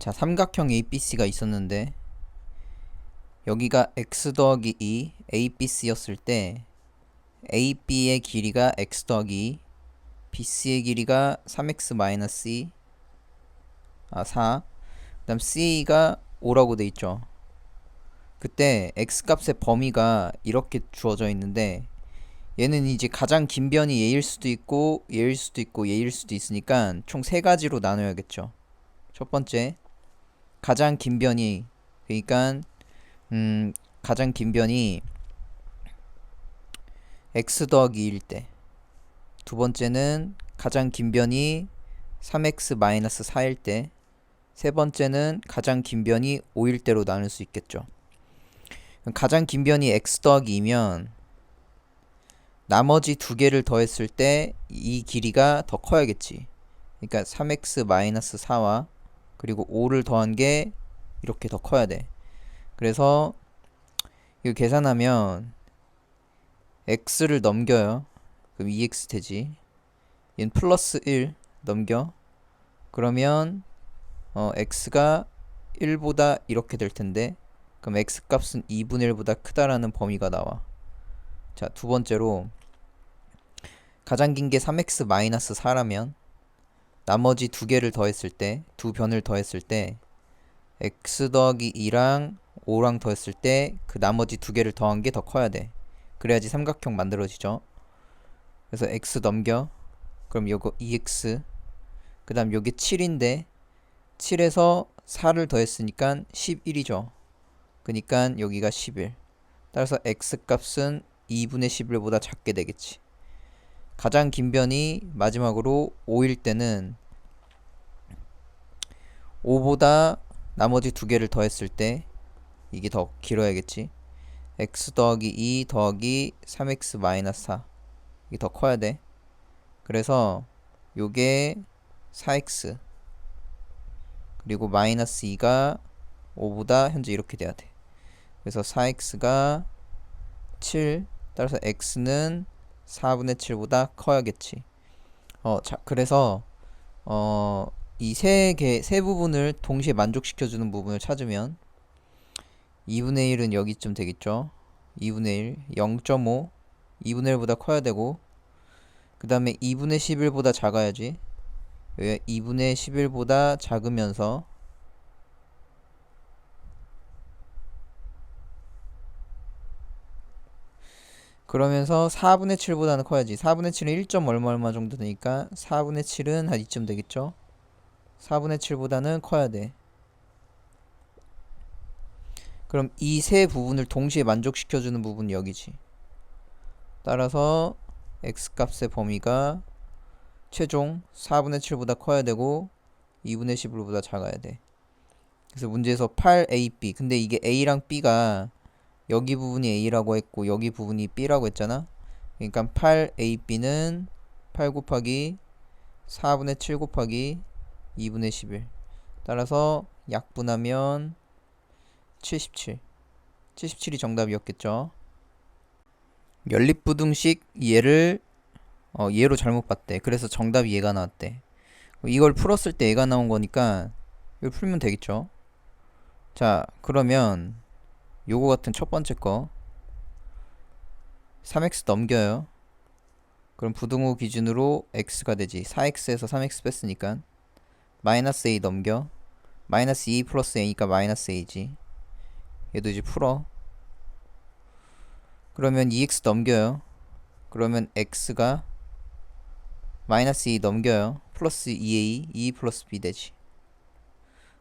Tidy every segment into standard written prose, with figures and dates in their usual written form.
자, 삼각형 ABC가 있었는데 여기가 x 더하기 2 ABC였을 때 AB의 길이가 x 더하기 2, BC의 길이가 3x 마이너스 2, 4, 그 다음 C가 5라고 돼 있죠. 그때 x 값의 범위가 이렇게 주어져 있는데 얘는 이제 가장 긴 변이 얘일 수도 있고 얘일 수도 있고 얘일 수도 있으니까 총 세 가지로 나눠야겠죠. 첫 번째, 가장 긴 변이, 그러니까 가장 긴 변이 x 더하기 2일 때. 두 번째는 가장 긴 변이 3x 마이너스 4일 때. 세 번째는 가장 긴 변이 5일 때로 나눌 수 있겠죠. 가장 긴 변이 x 더하기 2면 나머지 두 개를 더했을 때 이 길이가 더 커야겠지. 그러니까 3x 마이너스 4와 그리고 5를 더한 게 이렇게 더 커야 돼. 그래서 이거 계산하면 x를 넘겨요. 그럼 2x 되지. 얘는 플러스 1 넘겨. 그러면 x가 1보다 이렇게 될 텐데, 그럼 x 값은 2분의 1보다 크다라는 범위가 나와. 자, 두 번째로 가장 긴 게 3x 마이너스 4라면 나머지 두 개를 더했을 때, 두 변을 더했을 때 x 더하기 2랑 5랑 더했을 때 그 나머지 두 개를 더한 게 더 커야 돼. 그래야지 삼각형 만들어지죠. 그래서 x 넘겨. 그럼 요거 2x. 그 다음 요게 7인데 7에서 4를 더했으니까 11이죠. 그니까 여기가 11. 따라서 x 값은 2분의 11보다 작게 되겠지. 가장 긴 변이 마지막으로 5일 때는 5보다 나머지 두 개를 더했을 때 이게 더 길어야겠지. x 더하기 2 더하기 3x 마이너스 4. 이게 더 커야 돼. 그래서 요게 4x 그리고 마이너스 2가 5보다 현재 이렇게 돼야 돼. 그래서 4x가 7. 따라서 x는 4분의 7보다 커야겠지. 자, 그래서 이 세 부분을 동시에 만족시켜주는 부분을 찾으면 2분의 1은 여기쯤 되겠죠. 2분의 1, 0.5, 2분의 1보다 커야 되고, 그 다음에 2분의 11보다 작아야지. 여기가 2분의 11보다 작으면서 그러면서 4분의 7보다는 커야지. 4분의 7은 1. 얼마 정도 되니까 4분의 7은 한 이쯤 되겠죠. 4분의 7보다는 커야 돼. 그럼 이 세 부분을 동시에 만족시켜주는 부분이 여기지. 따라서 x값의 범위가 최종 4분의 7보다 커야 되고 2분의 11보다 작아야 돼. 그래서 문제에서 8ab. 근데 이게 a랑 b가 여기 부분이 a라고 했고 여기 부분이 b라고 했잖아. 그러니까 8ab는 8 곱하기 4분의 7 곱하기 2분의 11. 따라서 약분하면 77. 77이 정답이었겠죠. 연립부등식 얘로 잘못 봤대. 그래서 정답이 얘가 나왔대. 이걸 풀었을 때 얘가 나온 거니까 이걸 풀면 되겠죠. 자, 그러면 요거 같은 첫 번째 거 3x 넘겨요. 그럼 부등호 기준으로 x가 되지. 4x에서 3x 뺐으니까 마이너스 a 넘겨. 마이너스 2 플러스 a니까 마이너스 a지. 얘도 이제 풀어. 그러면 2x 넘겨요. 그러면 x가 마이너스 2 넘겨요. 플러스 2a, 2 플러스 b 되지.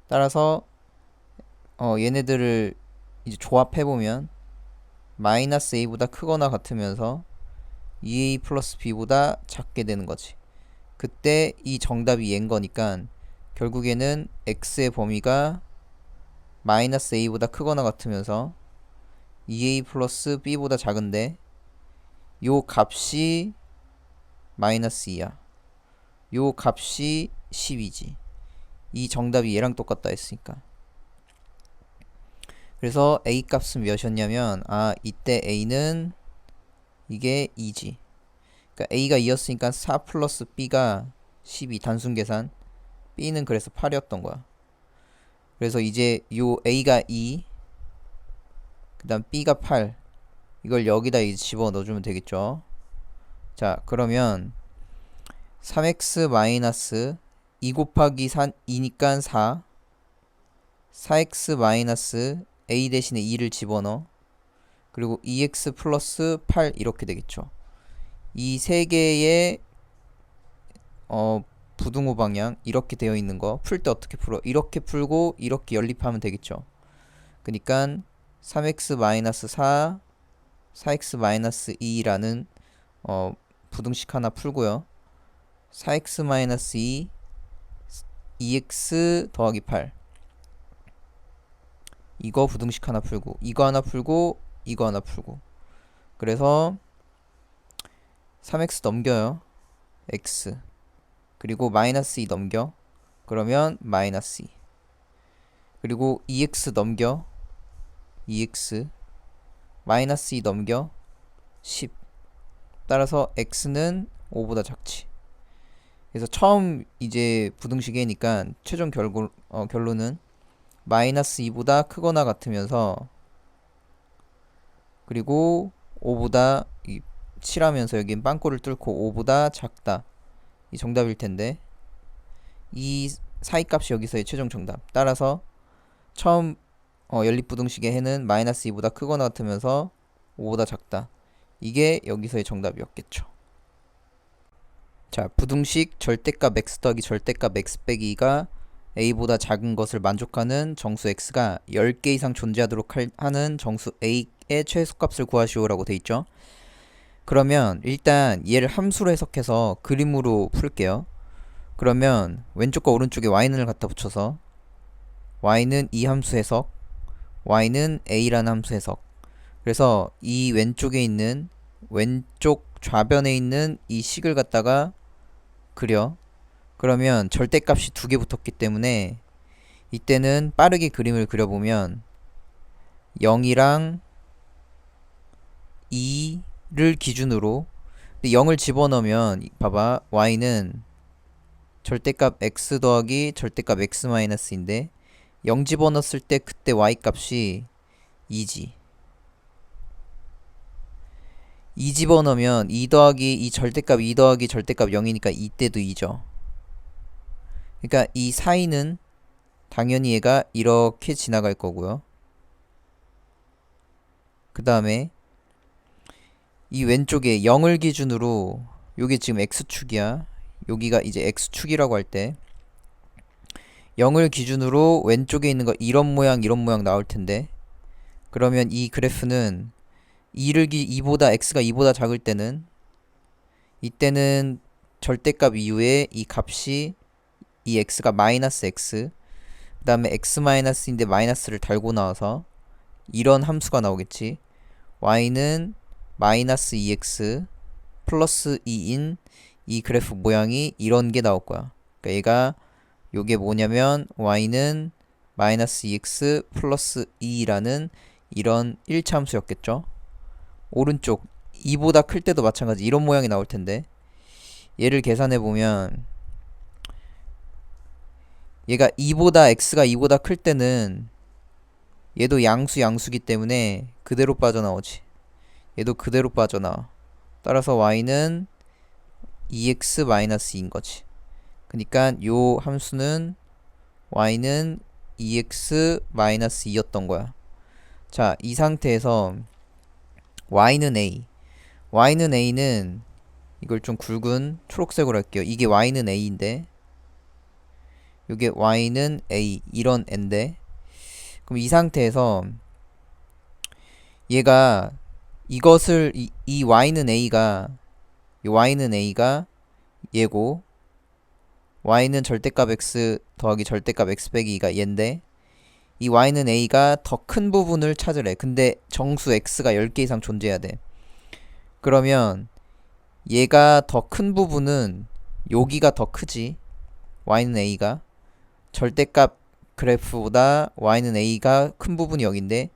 따라서 얘네들을 이제 조합해보면 마이너스 a보다 크거나 같으면서 2a 플러스 b보다 작게 되는 거지. 그때 이 정답이 얘인 거니까 결국에는 x의 범위가 마이너스 a보다 크거나 같으면서 2a 플러스 b보다 작은데 요 값이 마이너스 2야. 요 값이 10이지. 이 정답이 얘랑 똑같다 했으니까. 그래서 a 값은 몇이었냐면 이때 a는 이게 2지. 그러니까 a가 2였으니까 4 플러스 b가 12 단순 계산. b는 그래서 8이었던 거야. 그래서 이제 요 A가 2, 그 다음 B가 8, 이걸 여기다 이제 집어 넣어주면 되겠죠. 자, 그러면 3x 마이너스 2 곱하기 2니까 4, 4x 마이너스 a 대신에 2를 집어넣어. 그리고 2x 플러스 8 이렇게 되겠죠. 이 세 개의 부등호 방향 이렇게 되어 있는 거 풀 때 어떻게 풀어? 이렇게 풀고 이렇게 연립하면 되겠죠. 그러니까 3x 마이너스 4, 4x 마이너스 2라는 부등식 하나 풀고요. 4x 마이너스 2, 2x 더하기 8 이거 부등식 하나 풀고 이거 하나 풀고 이거 하나 풀고 그래서 3x 넘겨요. x 그리고 마이너스 2 넘겨. 그러면 마이너스 2 그리고 2x 넘겨. 2x 마이너스 2 넘겨. 10 따라서 x는 5보다 작지. 그래서 처음 이제 부등식이니까 최종 결론은 마이너스 2보다 크거나 같으면서 그리고 5보다 칠하면서 여긴 빵꾸를 뚫고 5보다 작다. 이 정답일 텐데 이 사이값이 여기서의 최종 정답. 따라서 처음 연립부등식의 해는 마이너스 2보다 크거나 같으면서 5보다 작다. 이게 여기서의 정답이었겠죠. 자, 부등식 절대값 x 더하기 절대값 x 빼기 2가 a보다 작은 것을 만족하는 정수 x가 10개 이상 존재하도록 하는 정수 a의 최소값을 구하시오라고 돼 있죠. 그러면 일단 얘를 함수로 해석해서 그림으로 풀게요. 그러면 왼쪽과 오른쪽에 y는을 갖다 붙여서 y는 이 함수 해석, y는 a라는 함수 해석. 그래서 이 왼쪽에 있는 왼쪽 좌변에 있는 이 식을 갖다가 그려. 그러면 절대값이 두 개 붙었기 때문에 이때는 빠르게 그림을 그려보면 0이랑 2를 기준으로 0을 집어넣으면 봐봐 y는 절대값 x 더하기 절대값 x 마이너스인데 0 집어넣었을 때 그때 y값이 2지. 2 집어넣으면 2 더하기 이 절대값 2 더하기 절대값 0이니까 이때도 2죠. 그러니까 이 사이는 당연히 얘가 이렇게 지나갈 거고요. 그 다음에 이 왼쪽에 0을 기준으로 요게 지금 x축이야. 여기가 이제 x축이라고 할 때 0을 기준으로 왼쪽에 있는 거 이런 모양 나올 텐데 그러면 이 그래프는 2보다 x가 2보다 작을 때는 이때는 절대값 이후에 이 값이 이 x가 마이너스 x 그 다음에 x 마이너스인데 마이너스를 달고 나와서 이런 함수가 나오겠지. y는 마이너스 2x 플러스 2인 이 그래프 모양이 이런 게 나올 거야. 그러니까 얘가 요게 뭐냐면 y는 마이너스 2x 플러스 2라는 이런 1차 함수였겠죠. 오른쪽 2보다 클 때도 마찬가지 이런 모양이 나올 텐데 얘를 계산해 보면 얘가 2보다 x가 2보다 클 때는 얘도 양수기 때문에 그대로 빠져나오지. 얘도 그대로 빠져나와. 따라서 y는 2x 마이너스 2인 거지. 그러니까 요 함수는 y는 2x 마이너스 2였던 거야. 자, 이 상태에서 y는 a는 이걸 좀 굵은 초록색으로 할게요. 이게 y는 a인데 요게 y는 a 이런 n데 그럼 이 상태에서 얘가 이것을 이 y는 a가 얘고 y는 절대값 x 더하기 절대값 x 빼기 2가 얘인데 이 y는 a가 더 큰 부분을 찾으래. 근데 정수 x가 10개 이상 존재해야 돼. 그러면 얘가 더 큰 부분은 여기가 더 크지. y는 a가 절대값 그래프보다 y는 a가 큰 부분이 여긴데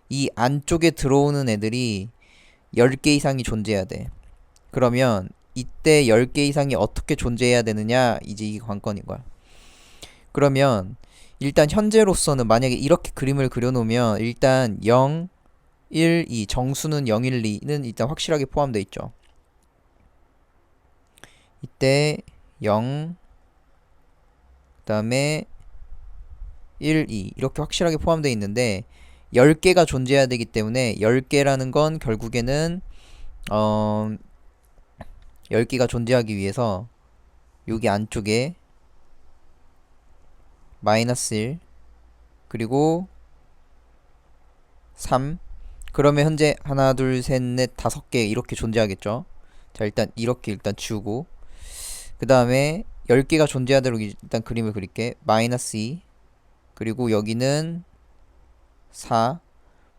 이 안쪽에 들어오는 애들이 10개 이상이 존재해야 돼. 그러면 이때 10개 이상이 어떻게 존재해야 되느냐 이제 이게 관건인 거야. 그러면 일단 현재로서는 만약에 이렇게 그림을 그려놓으면 일단 0, 1, 2 정수는 0, 1, 2는 일단 확실하게 포함되어 있죠. 이때 0, 그 다음에 1, 2 이렇게 확실하게 포함되어 있는데 10개가 존재해야 되기 때문에 10개라는 건 결국에는 10개가 존재하기 위해서 여기 안쪽에 마이너스 1 그리고 3 그러면 현재 하나 둘 셋 넷 5개 이렇게 존재하겠죠. 자 일단 이렇게 일단 지우고 그 다음에 10개가 존재하도록 일단 그림을 그릴게. 마이너스 2 그리고 여기는 4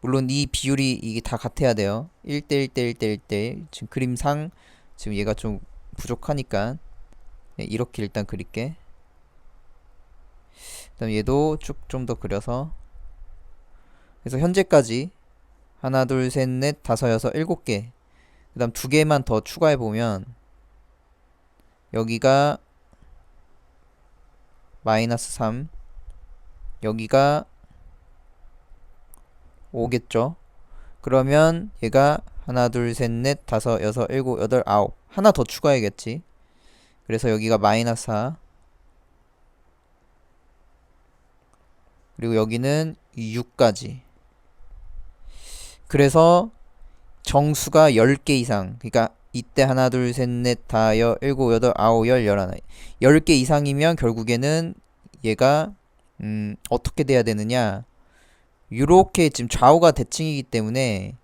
물론 이 비율이 이게 다 같아야 돼요. 1대1 대1 대1 지금 그림상 지금 얘가 좀 부족하니까 이렇게 일단 그릴게. 그 다음 얘도 쭉 좀 더 그려서 그래서 현재까지 하나 둘 셋 넷 다섯 여섯 7개 그 다음 2개만 더 추가해보면 여기가 마이너스 3 여기가 5겠죠. 그러면 얘가 하나 둘 셋 넷 다섯 여섯 일곱 여덟 아홉 하나 더 추가해야겠지. 그래서 여기가 마이너스 4 그리고 여기는 6까지. 그래서 정수가 10개 이상 그러니까 이때 하나 둘 셋 넷 다 여 일곱 여덟 아홉 열 열하나 10개 이상이면 결국에는 얘가 어떻게 돼야 되느냐 요렇게 지금 좌우가 대칭이기 때문에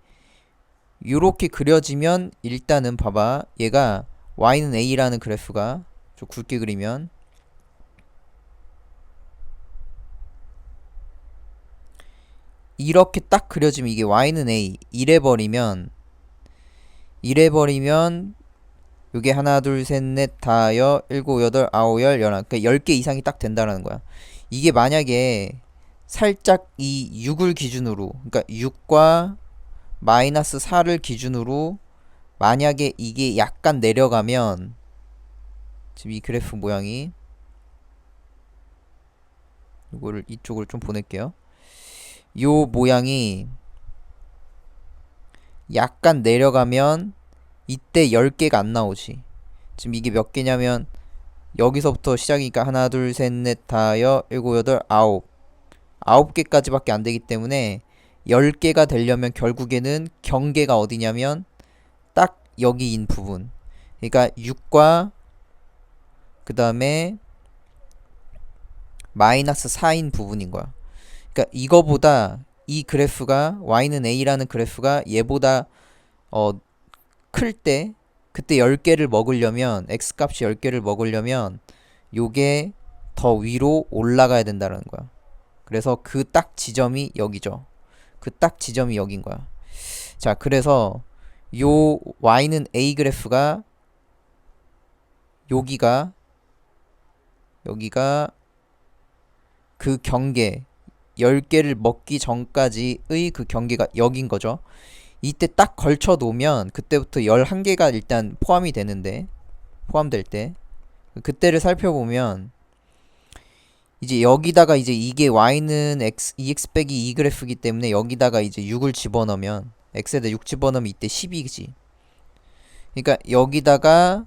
요렇게 그려지면 일단은 봐봐 얘가 y는 a라는 그래프가 좀 굵게 그리면 이렇게 딱 그려지면 이게 y는 a 이래버리면 요게 하나 둘 셋 넷 다 여 일곱 여덟 아홉 열 열한 그러니까 10개 이상이 딱 된다라는 거야. 이게 만약에 살짝 이 6을 기준으로 그러니까 6과 마이너스 4를 기준으로 만약에 이게 약간 내려가면 지금 이 그래프 모양이 이거를 이쪽으로 좀 보낼게요. 요 모양이 약간 내려가면 이때 10개가 안 나오지. 지금 이게 몇 개냐면 여기서부터 시작이니까 하나 둘 셋 넷 다 여 일곱 여덟 아홉 9개까지 밖에 안 되기 때문에 10개가 되려면 결국에는 경계가 어디냐면 딱 여기인 부분. 그러니까 6과 그 다음에 마이너스 4인 부분인 거야. 그러니까 이거보다 이 그래프가 y는 a라는 그래프가 얘보다 클 때 그때 10개를 먹으려면 x값이 10개를 먹으려면 요게 더 위로 올라가야 된다는 거야. 그래서 그 딱 지점이 여기죠. 그 딱 지점이 여긴 거야. 자, 그래서 요 y는 a 그래프가 여기가 그 경계 10개를 먹기 전까지의 그 경계가 여긴 거죠. 이때 딱 걸쳐 놓으면 그때부터 11개가 일단 포함이 되는데 포함될 때 그때를 살펴보면 이제 여기다가 이제 이게 y는 x 2x 빼기 2 그래프이기 때문에 여기다가 이제 6을 집어넣으면 x에다 6 집어넣으면 이때 10이지. 그러니까 여기다가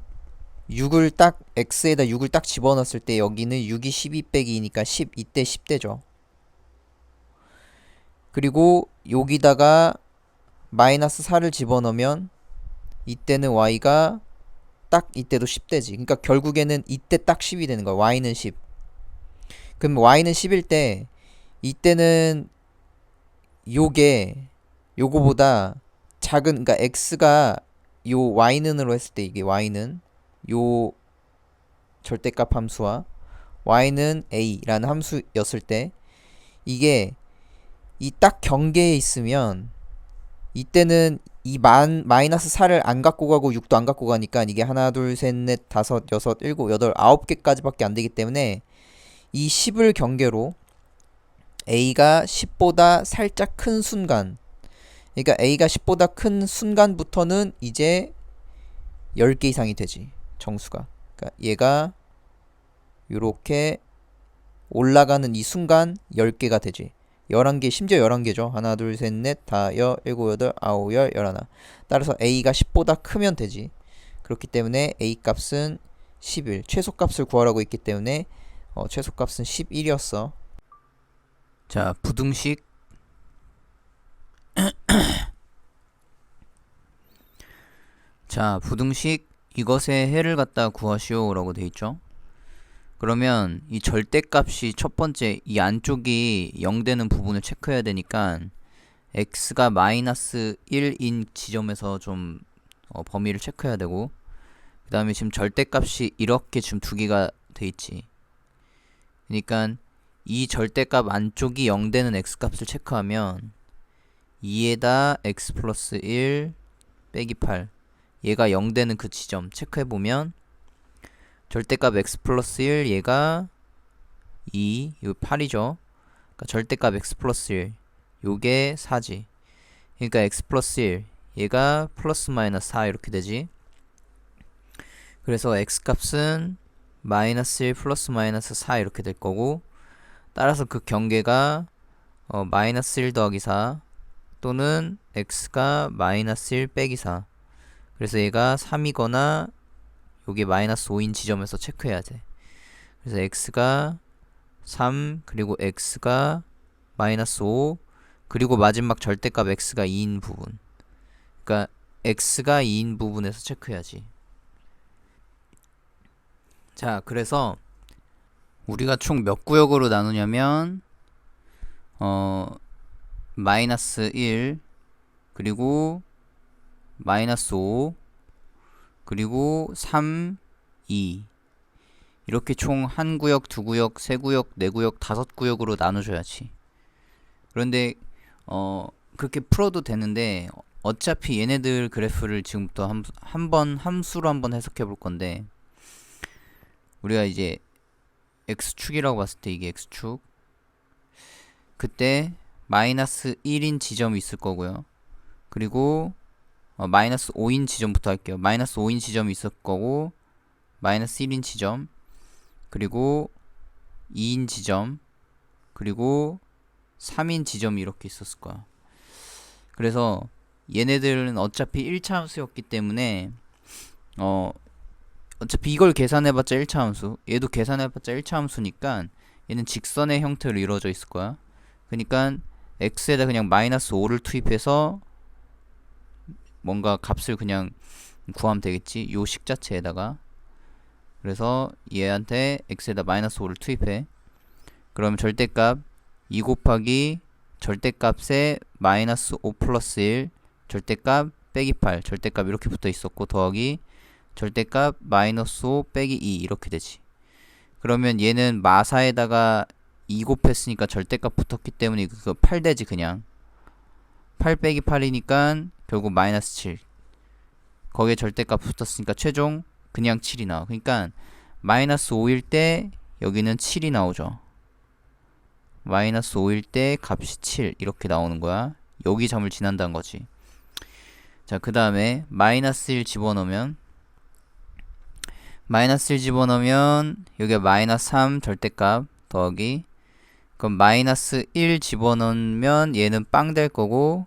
6을 딱 x에다 6을 딱 집어넣었을 때 여기는 6이 12 빼기 2니까 10 이때 10대죠. 그리고 여기다가 마이너스 4를 집어넣으면 이때는 y가 딱 이때도 10대지. 그러니까 결국에는 이때 딱 10이 되는 거야. y는 10. 그럼 y는 10일 때 이때는 요거보다 작은 그러니까 x가 요 y는으로 했을 때 이게 y는 요 절대값 함수와 y는 a라는 함수였을 때 이게 이 딱 경계에 있으면 이때는 이 마이너스 4를 안 갖고 가고 6도 안 갖고 가니까 이게 하나 둘 셋 넷 다섯 여섯 일곱 여덟 9개까지밖에 안 되기 때문에 이 10을 경계로 a가 10보다 살짝 큰 순간 그러니까 a가 10보다 큰 순간부터는 이제 10개 이상이 되지 정수가. 그러니까 얘가 요렇게 올라가는 이 순간 10개가 되지. 11개, 심지어 11개죠. 하나, 둘, 셋, 넷, 다, 여, 일곱, 여덟, 아홉, 열, 열하나. 따라서 a가 10보다 크면 되지. 그렇기 때문에 a 값은 11. 최소값을 구하라고 했기 때문에 최소값은 11이었어. 자, 부등식. 자, 부등식 이것의 해를 갖다 구하시오 라고 돼 있죠. 그러면 이 절대값이 첫 번째 이 안쪽이 0 되는 부분을 체크해야 되니까 x가 마이너스 1인 지점에서 좀 범위를 체크해야 되고, 그 다음에 지금 절대값이 이렇게 지금 두 개가 돼 있지. 그러니까 이 절대값 안쪽이 0 되는 x값을 체크하면 2에다 x 플러스 1 빼기 8, 얘가 0 되는 그 지점 체크해보면 절대값 x 플러스 1 얘가 2, 이거 8이죠. 그러니까 절대값 x 플러스 1 요게 4지. 그러니까 x 플러스 1 얘가 플러스 마이너스 4 이렇게 되지. 그래서 x 값은 마이너스 1 플러스 마이너스 4 이렇게 될 거고, 따라서 그 경계가 마이너스 1 더하기 4 또는 x가 마이너스 1 빼기 4. 그래서 얘가 3이거나 요게 마이너스 5인 지점에서 체크해야 돼. 그래서 x가 3 그리고 x가 마이너스 5 그리고 마지막 절대값 x가 2인 부분, 그러니까 x가 2인 부분에서 체크해야지. 자, 그래서 우리가 총 몇 구역으로 나누냐면 마이너스 1 그리고 마이너스 5 그리고 3, 2 이렇게 총 한 구역, 두 구역, 세 구역, 네 구역, 다섯 구역으로 나눠줘야지. 그런데 그렇게 풀어도 되는데 어차피 얘네들 그래프를 지금부터 한번 함수로 한번 해석해 볼 건데, 우리가 이제 x축이라고 봤을 때 이게 x축, 그때 마이너스 1인 지점이 있을 거고요. 그리고 마이너스 5인 지점부터 할게요. 마이너스 5인 지점이 있을 거고, 마이너스 1인 지점, 그리고 2인 지점, 그리고 3인 지점이 이렇게 있었을 거야. 그래서 얘네들은 어차피 1차 함수였기 때문에 어차피 이걸 계산해봤자 1차 함수, 얘도 계산해봤자 1차 함수니까 얘는 직선의 형태로 이루어져 있을 거야. 그러니까 x에다 그냥 마이너스 5를 투입해서 뭔가 값을 그냥 구하면 되겠지, 요 식 자체에다가. 그래서 얘한테 x에다 마이너스 5를 투입해. 그러면 절대값 2 곱하기 절대값에 마이너스 5 플러스 1 절대값 빼기 8 절대값 이렇게 붙어 있었고, 더하기 절대값 마이너스 5 빼기 2 이렇게 되지. 그러면 얘는 마사에다가 2 곱했으니까 절대값 붙었기 때문에 그거 8 되지. 그냥 8 빼기 8이니까 결국 마이너스 7. 거기에 절대값 붙었으니까 최종 그냥 7이 나와. 그러니까 마이너스 5일 때 여기는 7이 나오죠. 마이너스 5일 때 값이 7 이렇게 나오는 거야. 여기 점을 지난다는 거지. 자, 그 다음에 마이너스 1 집어넣으면 여기가 마이너스 3 절대값 더하기, 그럼 마이너스 1 집어넣으면 얘는 빵 될 거고,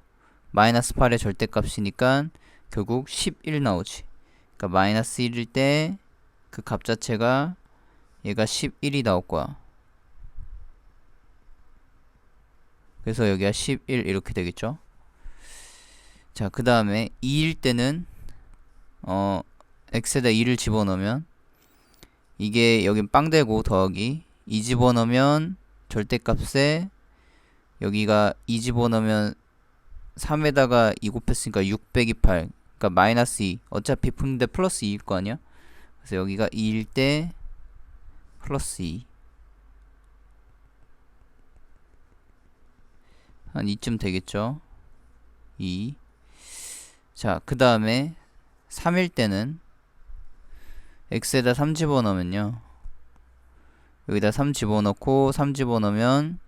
마이너스 8의 절대값이니까 결국 11 나오지. 그러니까 마이너스 1일 때 그 값 자체가 얘가 11이 나올 거야. 그래서 여기가 11 이렇게 되겠죠. 자, 그 다음에 2일 때는 x에다 2를 집어넣으면 이게 여긴 빵 되고, 더하기 2 집어넣으면 절대값에 여기가 2 집어넣으면 3에다가 2 곱했으니까 6 빼기 8, 그러니까 마이너스 2. 어차피 푸는데 플러스 2일 거 아니야. 그래서 여기가 2일 때 플러스 2, 한 이쯤 되겠죠. 2. 자, 그 다음에 3일 때는 x에다 3 집어넣으면요, 여기다 3 집어넣고 3 집어넣으면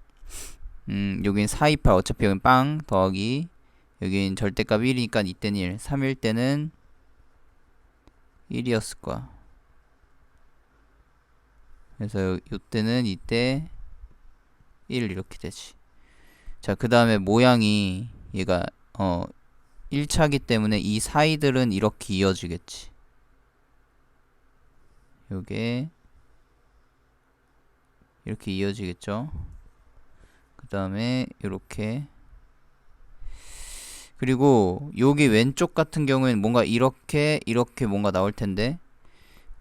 여긴 4, 2, 8 어차피 여긴 빵 더하기 여긴 절대값 1이니까 이때는 1. 3일 때는 1이었을 거야. 그래서 요때는 이때 1 이렇게 되지. 자, 그 다음에 모양이 얘가 1차기 때문에 이 사이들은 이렇게 이어지겠지. 요게 이렇게 이어지겠죠. 그 다음에 이렇게, 그리고 여기 왼쪽 같은 경우에는 뭔가 이렇게 뭔가 나올 텐데,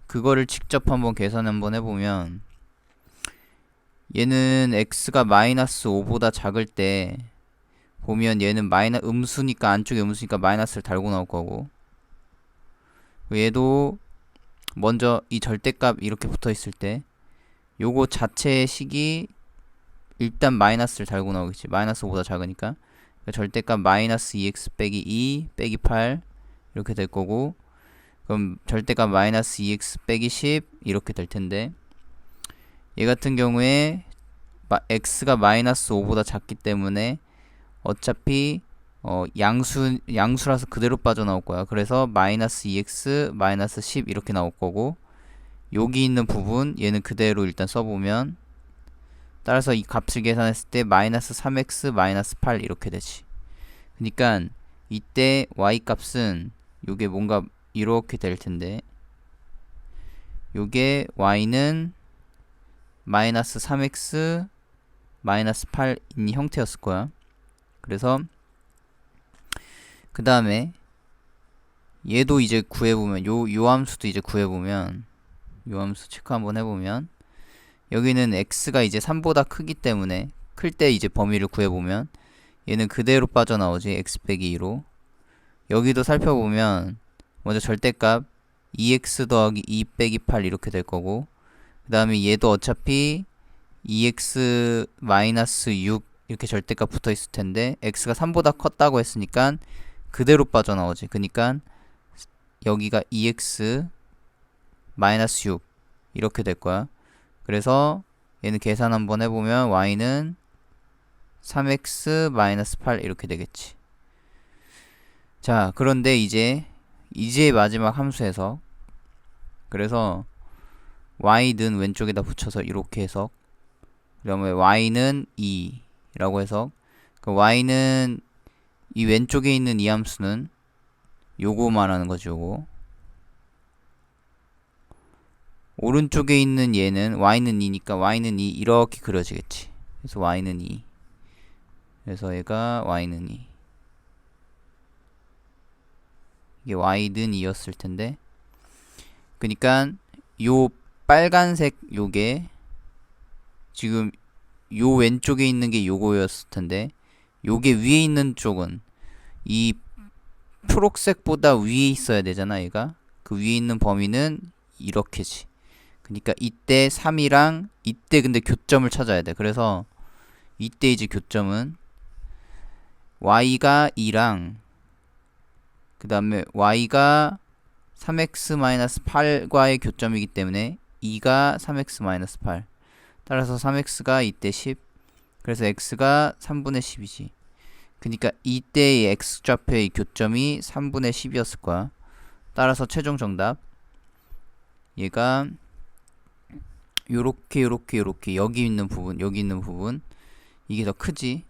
그거를 직접 한번 계산 한번 해보면, 얘는 x가 마이너스 5보다 작을 때 보면 얘는 음수니까, 안쪽에 음수니까 마이너스를 달고 나올 거고, 얘도 먼저 이 절대값 이렇게 붙어 있을 때 요거 자체의 식이 일단 마이너스를 달고 나오겠지. 마이너스 5보다 작으니까. 그러니까 절대값 마이너스 2x 빼기 2 빼기 8 이렇게 될 거고, 그럼 절대값 마이너스 2x 빼기 10 이렇게 될 텐데, 얘 같은 경우에 x가 마이너스 5보다 작기 때문에 어차피 양수라서 그대로 빠져나올 거야. 그래서 마이너스 2x 마이너스 10 이렇게 나올 거고, 여기 있는 부분 얘는 그대로 일단 써보면, 따라서 이 값을 계산했을 때 마이너스 3x 마이너스 8 이렇게 되지. 그러니까 이때 y 값은 요게 뭔가 이렇게 될 텐데, 요게 y는 마이너스 3x 마이너스 8인 형태였을 거야. 그래서 그 다음에 얘도 이제 구해보면, 요 함수도 이제 구해보면, 요 함수 체크 한번 해보면, 여기는 x가 이제 3보다 크기 때문에, 클 때 이제 범위를 구해보면 얘는 그대로 빠져나오지. x 빼기 2로. 여기도 살펴보면 먼저 절대값 2x 더하기 2 빼기 8 이렇게 될 거고, 그 다음에 얘도 어차피 2x 마이너스 6 이렇게 절대값 붙어 있을 텐데, x가 3보다 컸다고 했으니까 그대로 빠져나오지. 그니까 여기가 2x 마이너스 6 이렇게 될 거야. 그래서 얘는 계산 한번 해보면 y는 3x 마이너스 8 이렇게 되겠지. 자, 그런데 이제 마지막 함수 해석. 그래서 y는 왼쪽에다 붙여서 이렇게 해석. 그러면 y는 2라고 해석. 그 y는 이 왼쪽에 있는 이 함수는 요거 말하는 거죠. 요거. 오른쪽에 있는 얘는 y는 2니까 y는 2 이렇게 그려지겠지. 그래서 y는 2. 그래서 얘가 y는 2. 이게 y는 2였을 텐데, 그니까 요 빨간색 요게 지금 요 왼쪽에 있는 게 요거였을 텐데, 요게 위에 있는 쪽은 이 초록색보다 위에 있어야 되잖아. 얘가 그 위에 있는 범위는 이렇게지. 그러니까 이때 3이랑 이때 근데 교점을 찾아야 돼. 그래서 이때 이제 교점은 y가 2랑 그 다음에 y가 3x-8과의 교점이기 때문에 2가 3x-8. 따라서 3x가 이때 10. 그래서 x가 3분의 10이지. 그러니까 이때의 x좌표의 교점이 3분의 10이었을 거야. 따라서 최종 정답, 얘가 요렇게 여기 있는 부분 이게 더 크지.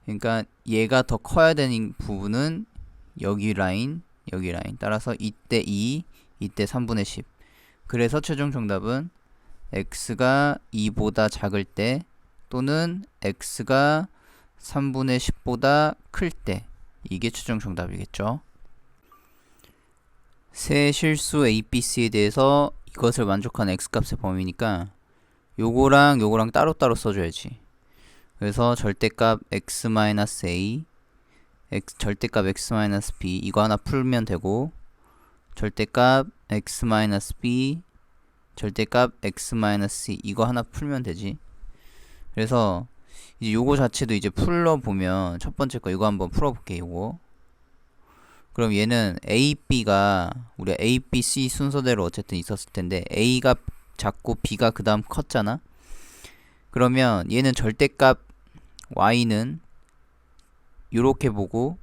그러니까 얘가 더 커야 되는 부분은 여기 라인. 따라서 이때 2, 이때 3분의 10. 그래서 최종 정답은 x가 2보다 작을 때, 또는 x가 3분의 10보다 클 때, 이게 최종 정답이겠죠. 세 실수 A, B, C에 대해서 이것을 만족하는 x값의 범위니까 요거랑 따로따로 써줘야지. 그래서 절대값 x-a, 절대값 x-b 이거 하나 풀면 되고, 절대값 x-b, 절대값 x-c 이거 하나 풀면 되지. 그래서 이제 요거 자체도 이제 풀어보면, 첫 번째 거 이거 한번 풀어볼게. 요거 그럼 얘는 A, B가 우리 A, B, C 순서대로 어쨌든 있었을 텐데, A가 작고 B가 그 다음 컸잖아. 그러면 얘는 절대값 Y는 요렇게 보고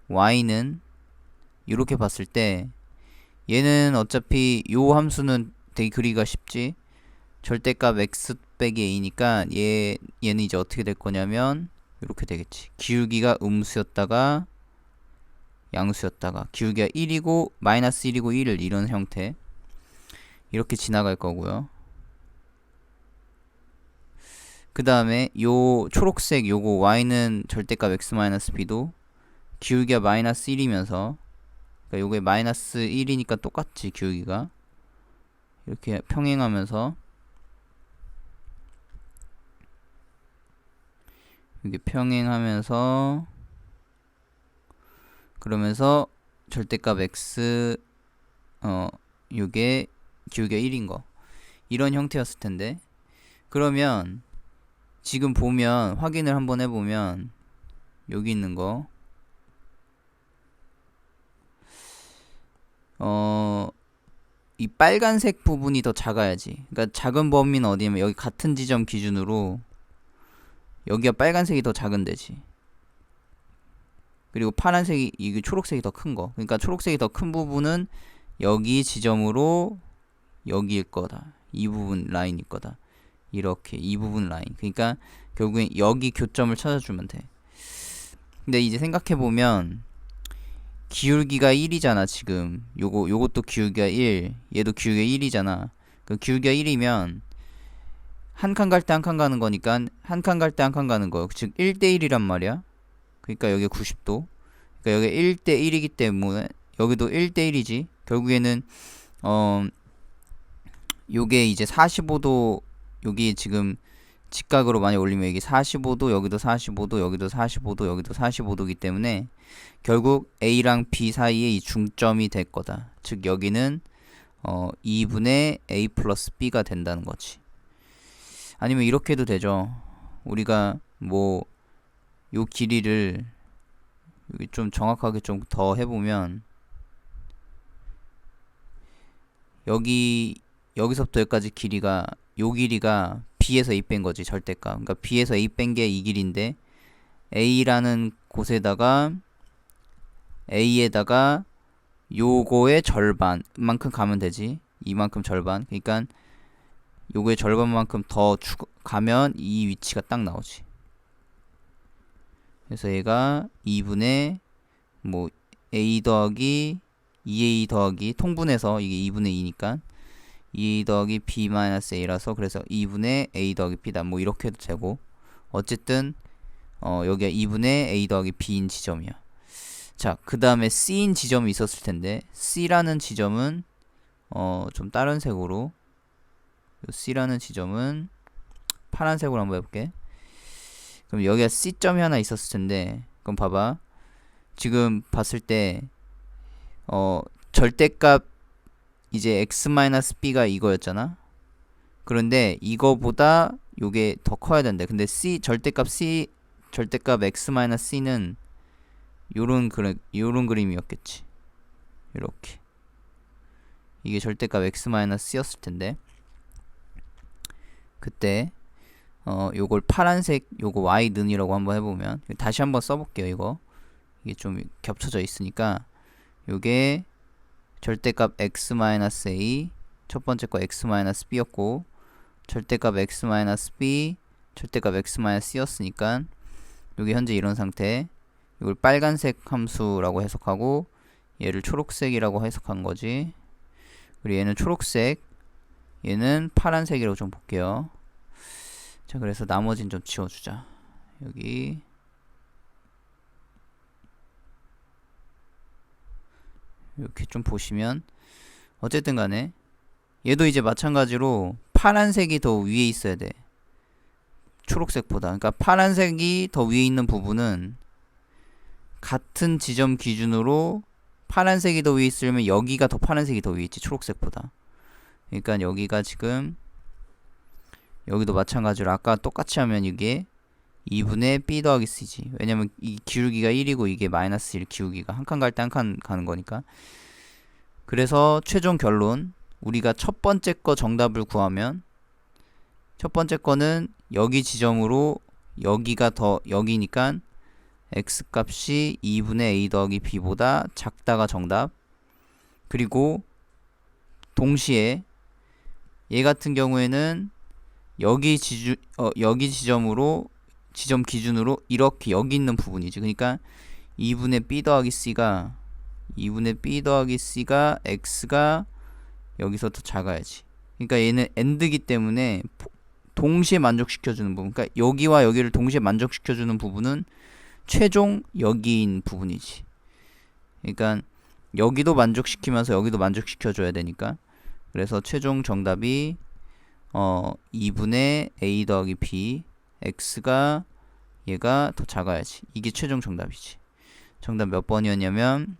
Y는 요렇게 봤을 때, 얘는 어차피 요 함수는 되게 그리기가 쉽지. 절대값 x 빼기 a니까 얘는 이제 어떻게 될 거냐면 이렇게 되겠지. 기울기가 음수였다가 양수였다가 기울기가 1이고 마이너스 1이고 1을 이런 형태 이렇게 지나갈 거고요. 그 다음에 요 초록색 요거 y는 절대값 x-b도 기울기가 마이너스 1이면서 그러니까 요게 마이너스 1이니까 똑같지 기울기가 이렇게 평행하면서 이게 평행하면서 그러면서 절대값 x 요게 기울기가 1인 거 이런 형태였을 텐데 그러면 지금 보면 확인을 한번 해보면 여기 있는 거 이 빨간색 부분이 더 작아야지. 그러니까 작은 범위는 어디냐면 여기 같은 지점 기준으로 여기가 빨간색이 더 작은 데지. 그리고 파란색이 이게 초록색이 더 큰 거. 그러니까 초록색이 더 큰 부분은 여기 지점으로 여기일 거다. 이 부분 라인일 거다. 이렇게 이 부분 라인. 그러니까 결국엔 여기 교점을 찾아주면 돼. 근데 이제 생각해 보면 기울기가 1이잖아 지금. 요것도 기울기가 1. 얘도 기울기가 1이잖아. 그 기울기가 1이면 한 칸 갈 때 한 칸 가는 거니까 한 칸 갈 때 한 칸 가는 거. 즉 1대1이란 말이야. 그러니까 여기 90도. 그러니까 여기 1대1이기 때문에 여기도 1대1이지. 결국에는 요게 이제 45도 여기 지금 직각으로 많이 올리면 여기 45도 여기도 45도 여기도 45도 여기도 45도이기 때문에 결국 A랑 B 사이에 이 중점이 될 거다. 즉 여기는 2분의 A 플러스 B가 된다는 거지. 아니면 이렇게 해도 되죠. 우리가 뭐 요 길이를 여기 좀 정확하게 좀 더 해보면 여기서부터 여기까지 길이가 요 길이가 B에서 A 뺀 거지 절대값. 그러니까 B에서 A 뺀 게 이 길인데 A라는 곳에다가 A에다가 요거의 절반만큼 가면 되지. 이만큼 절반. 그러니까 요거의 절반만큼 더 가면 이 위치가 딱 나오지. 그래서 얘가 2분의 뭐 A 더하기 2A 더하기 통분해서 이게 2분의 2니까 2 더하기 B 마이너스 A라서 그래서 2분의 A 더하기 B다. 뭐 이렇게 해도 되고 어쨌든 여기가 2분의 A 더하기 B인 지점이야. 자, 그 다음에 C인 지점이 있었을 텐데 C라는 지점은 좀 다른 색으로 C라는 지점은 파란색으로 한번 해볼게. 그럼 여기가 C점이 하나 있었을 텐데 그럼 봐봐. 지금 봤을 때 절대값 이제 x-b가 이거였잖아. 그런데 이거보다 요게 더 커야 된대. 근데 절대값 x-c는 요런 그림이었겠지. 이렇게 이게 절대값 x-c였을 텐데 그때 요걸 파란색 요거 y는이라고 한번 해보면 다시 한번 써볼게요. 이게 좀 겹쳐져 있으니까 요게 절대값 x-a 첫 번째 거 x-b였고 절대값 x-b 절대값 x-c였으니까 여기 현재 이런 상태. 이걸 빨간색 함수라고 해석하고 얘를 초록색이라고 해석한 거지. 그리고 얘는 초록색 얘는 파란색이라고 좀 볼게요. 자, 그래서 나머지는 좀 지워주자. 여기 이렇게 좀 보시면 어쨌든 간에 얘도 이제 마찬가지로 파란색이 더 위에 있어야 돼. 초록색보다. 그러니까 파란색이 더 위에 있는 부분은 같은 지점 기준으로 파란색이 더 위에 있으려면 여기가 더 파란색이 더 위에 있지. 초록색보다. 그러니까 여기가 지금 여기도 마찬가지로 아까 똑같이 하면 이게 2분의 B 더하기 C지. 왜냐면 이 기울기가 1이고 이게 마이너스 1 기울기가 한 칸 갈 때 한 칸 가는 거니까. 그래서 최종 결론 우리가 첫 번째 거 정답을 구하면 첫 번째 거는 여기 지점으로 여기가 더 여기니까 x 값이 2분의 A 더하기 B보다 작다가 정답. 그리고 동시에 얘 같은 경우에는 여기 지점 기준으로 이렇게 여기 있는 부분이지. 그러니까 2분의 b 더하기 c가 x가 여기서 더 작아야지. 그러니까 얘는 AND기 때문에 동시에 만족시켜주는 부분, 그러니까 여기와 여기를 동시에 만족시켜주는 부분은 최종 여기인 부분이지. 그러니까 여기도 만족시키면서 여기도 만족시켜줘야 되니까. 그래서 최종 정답이 2분의 a 더하기 b, x가 얘가 더 작아야지. 이게 최종 정답이지. 정답 몇 번이었냐면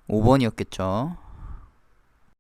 5번이었겠죠.